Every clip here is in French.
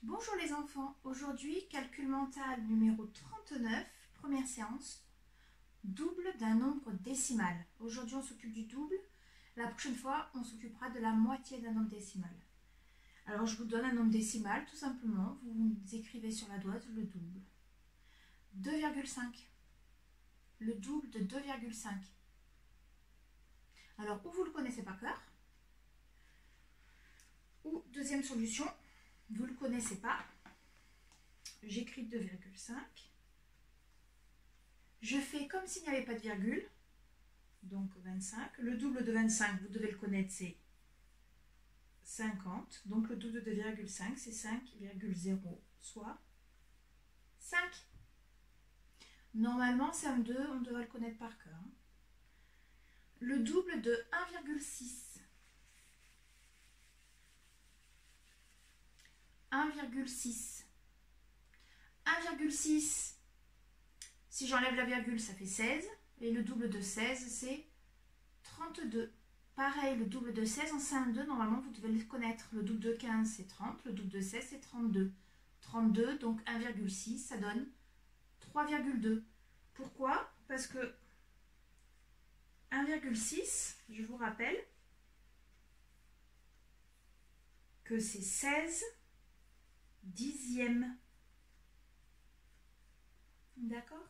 Bonjour les enfants, aujourd'hui calcul mental numéro 39, première séance, double d'un nombre décimal. Aujourd'hui on s'occupe du double, la prochaine fois on s'occupera de la moitié d'un nombre décimal. Alors je vous donne un nombre décimal tout simplement, vous écrivez sur la doise le double. 2,5, le double de 2,5. Alors ou vous le connaissez par cœur, ou deuxième solution, vous ne le connaissez pas, j'écris 2,5, je fais comme s'il n'y avait pas de virgule, donc 25, le double de 25, vous devez le connaître, c'est 50, donc le double de 2,5, c'est 5,0, soit 5. Normalement, c'est un 2, on devrait le connaître par cœur. Le double de 1,6. 1,6. 1,6, si j'enlève la virgule, ça fait 16. Et le double de 16, c'est 32. Pareil, le double de 16 en CM2, normalement, vous devez le connaître. Le double de 15, c'est 30. Le double de 16, c'est 32. 32, donc 1,6, ça donne 3,2. Pourquoi? Parce que 1,6, je vous rappelle que c'est 16 dixièmes. D'accord?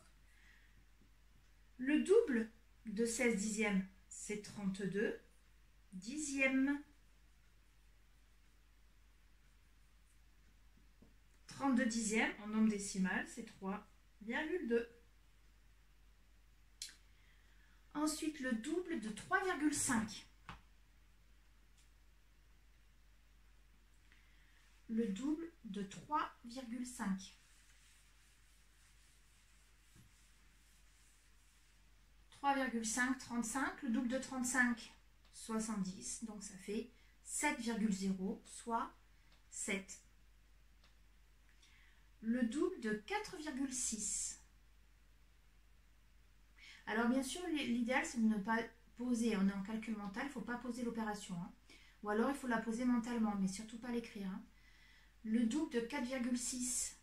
Le double de 16 dixièmes, c'est 32 dixièmes. 32 dixièmes en nombre décimal, c'est 3,2. Ensuite, le double de 3,5. Le double de 3,5. 3,5, 35. Le double de 35, 70. Donc ça fait 7,0, soit 7. Le double de 4,6. Alors bien sûr, l'idéal c'est de ne pas poser. On est en calcul mental, il ne faut pas poser l'opération. Hein. Ou alors il faut la poser mentalement, mais surtout pas l'écrire. Hein. Le double de 4,6.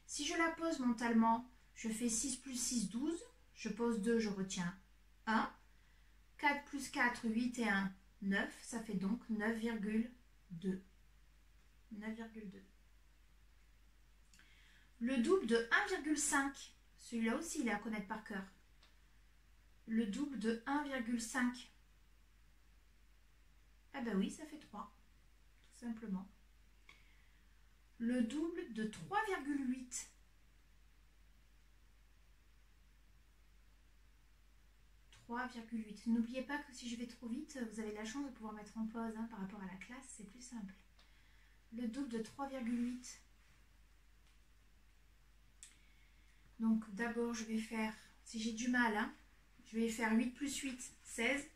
Si je la pose mentalement, je fais 6 plus 6, 12. Je pose 2, je retiens 1. 4 plus 4, 8 et 1, 9. Ça fait donc 9,2. 9,2. Le double de 1,5. Celui-là aussi, il est à connaître par cœur. Le double de 1,5. Ah ben oui, ça fait 3. Tout simplement. Le double de 3,8. 3,8. N'oubliez pas que si je vais trop vite, vous avez la chance de pouvoir mettre en pause hein, par rapport à la classe, c'est plus simple. Le double de 3,8. Donc d'abord je vais faire, si j'ai du mal, hein, je vais faire 8 plus 8, 16.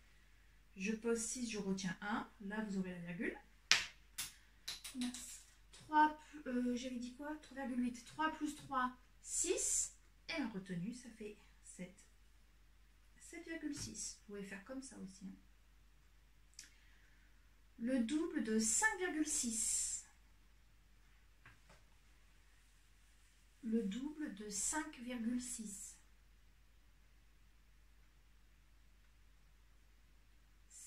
Je pose 6, je retiens 1. Là vous aurez la virgule. 3, j'avais dit quoi? 3,8. 3 plus 3, 6. Et la retenue, ça fait 7. 7,6. Vous pouvez faire comme ça aussi. Hein. Le double de 5,6. Le double de 5,6.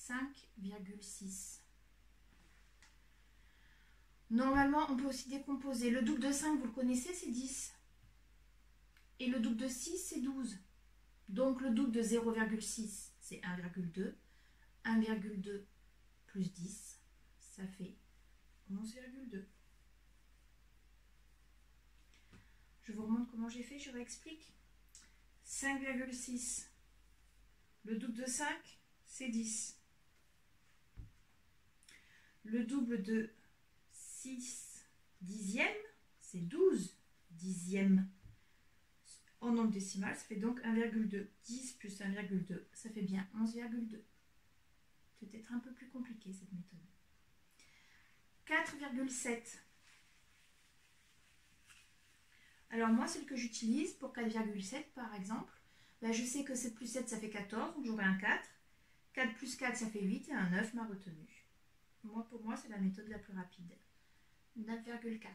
5,6. Normalement, on peut aussi décomposer. Le double de 5, vous le connaissez, c'est 10. Et le double de 6, c'est 12. Donc, le double de 0,6, c'est 1,2. 1,2 plus 10, ça fait 11,2. Je vous remontre comment j'ai fait, je réexplique. 5,6. Le double de 5, c'est 10. Le double de 6 dixièmes, c'est 12 dixièmes. En nombre décimal, ça fait donc 1,2. 10 plus 1,2, ça fait bien 11,2. C'est peut-être un peu plus compliqué cette méthode. 4,7. Alors moi, celle que j'utilise pour 4,7 par exemple, ben, je sais que 7 plus 7, ça fait 14, donc j'aurai un 4. 4 plus 4, ça fait 8 et un 9 m'a retenu. Pour moi, c'est la méthode la plus rapide. 9,4.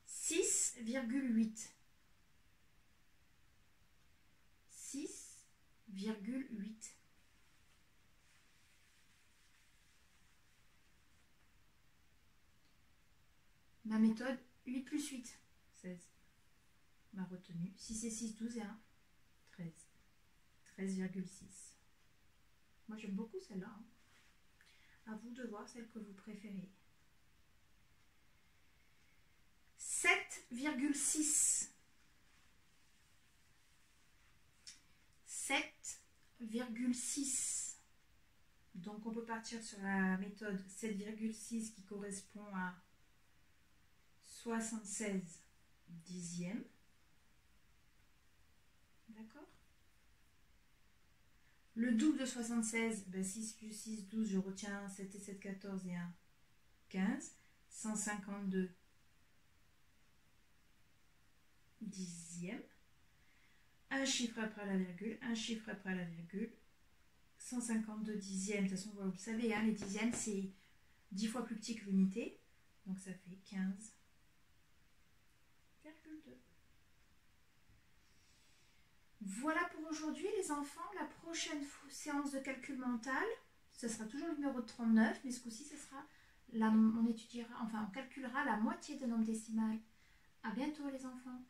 6,8. 6,8. Ma méthode 8 plus 8, 16. Ma retenue 6 et 6, 12 et 1, 13. 13,6. Moi j'aime beaucoup celle-là. Hein. À vous de voir celle que vous préférez. 7,6. 7,6. Donc on peut partir sur la méthode 7,6 qui correspond à 76 dixièmes. D'accord? Le double de 76, ben 6 plus 6, 12, je retiens 7 et 7, 14 et 1, 15. 152 dixièmes. Un chiffre après la virgule, un chiffre après la virgule. 152 dixièmes, de toute façon, vous le savez, hein, les dixièmes, c'est 10 fois plus petit que l'unité. Donc ça fait 15,2. Voilà pour aujourd'hui les enfants. La prochaine séance de calcul mental, ce sera toujours le numéro de 39, mais ce coup-ci, ce sera on étudiera, enfin on calculera la moitié d'un nombre décimal. À bientôt les enfants.